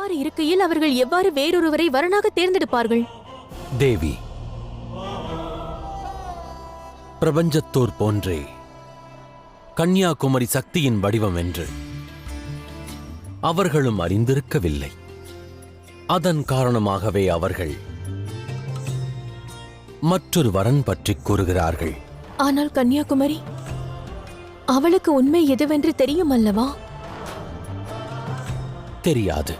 இவ்வாறு இருக்கையில் அவர்கள் எவ்வாறு வேறொருவரை வரனாக தேர்ந்தெடுப்பார்கள்? தேவி, பிரபஞ்சத்தோர் போன்றே கன்னியாகுமரி சக்தியின் வடிவம் என்று அவர்களும் அறிந்திருக்கவில்லை. அதன் காரணமாகவே அவர்கள் மற்றொரு வரன் பற்றி கூறுகிறார்கள். ஆனால் கன்னியாகுமரி அவளுக்கு உண்மை எதுவென்று தெரியும் அல்லவா? தெரியாது.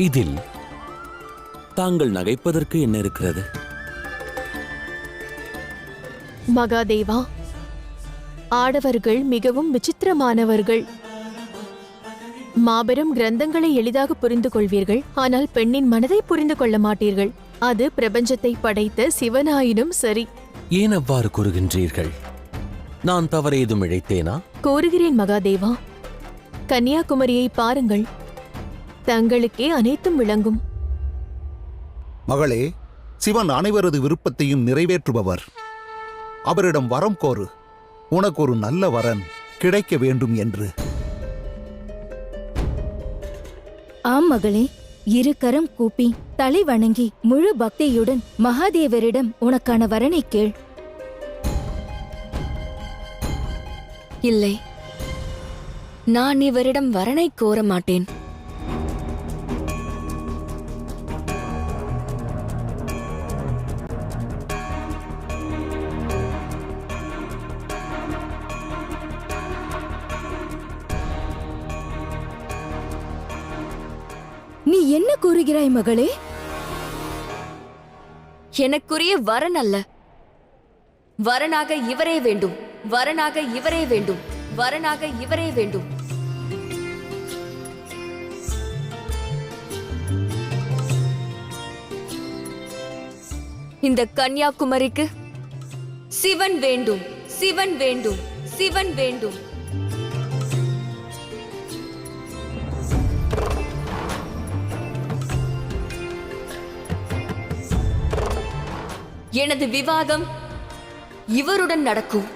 இதில் தாங்கள் நகைப்பதற்கு என்ன இருக்கிறது? மகாதேவா, ஆடவர்கள் மிகவும் விசித்திரமானவர்கள். மாபெரும் கிரந்தங்களை எளிதாக புரிந்து கொள்வீர்கள், ஆனால் பெண்ணின் மனதை புரிந்து கொள்ள மாட்டீர்கள். அது பிரபஞ்சத்தை படைத்த சிவனாயினும் சரி. ஏன் அவ்வாறு கூறுகின்றீர்கள்? நான் தவறேதும் இழைத்தேனா? கூறுகிறேன் மகாதேவா, கன்னியாகுமரியை பாருங்கள், தங்களுக்கே அனைத்தும் விளங்கும். மகளே, சிவன் அனைவரது விருப்பத்தையும் நிறைவேற்றுபவர். அவரிடம் வரம் கோரு, உனக்கு ஒரு நல்ல வரன் கிடைக்க வேண்டும் என்று. ஆம் மகளே, இரு கரம் கூப்பி தலை வணங்கி முழு பக்தியுடன் மகாதேவரிடம் உனக்கான வரனை கேள். இல்லை, நான் இவரிடம் வரனை கோர மாட்டேன். நீ என்ன கூறுகிறாய் மகளே? எனக்குரிய வரன் அல்ல, வரனாக இவரே வேண்டும், வரனாக இவரே வேண்டும், வரனாக இவரே வேண்டும். இந்த கன்னியாகுமரிக்கு சிவன் வேண்டும், சிவன் வேண்டும், சிவன் வேண்டும். எனது விவாகம் இவருடன் நடக்கும்.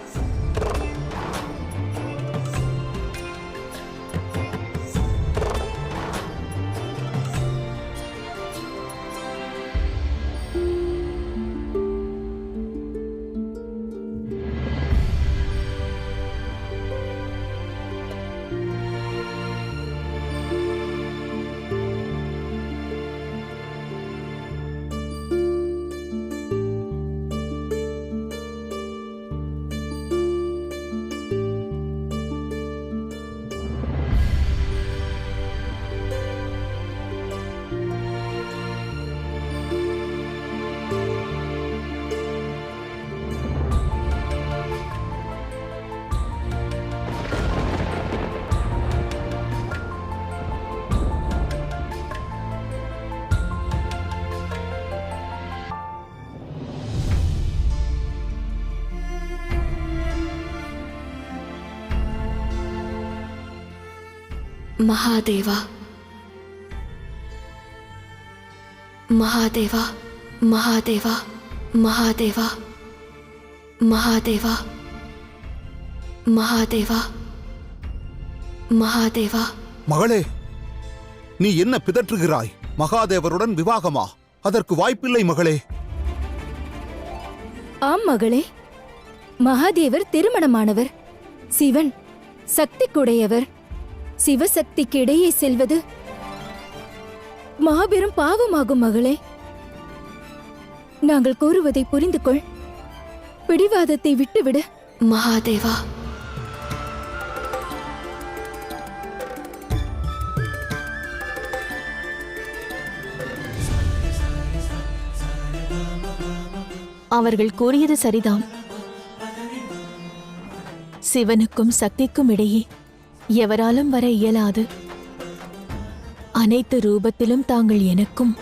மகாதேவா, மகாதேவா, மகாதேவா, மகாதேவா, மகாதேவா, மகாதேவா, மகாதேவா. மகளே, நீ என்ன பிதற்றுகிறாய்? மகாதேவருடன் விவாகமா? அதற்கு வாய்ப்பில்லை மகளே. ஆம் மகளே, மகாதேவர் திருமணமானவர். சிவன் சக்திக்குடையவர். சிவசக்திக்கு இடையே செல்வது மாபெரும் பாவமாகும் மகளே. நாங்கள் கூறுவதை புரிந்து கொள். பிடிவாதத்தை விட்டுவிடு. மகாதேவா, அவர்கள் கூறியது சரிதான். சிவனுக்கும் சக்திக்கும் இடையே எவராலும் வர இயலாது. அனைத்து ரூபத்திலும் தாங்கள் எனக்கும்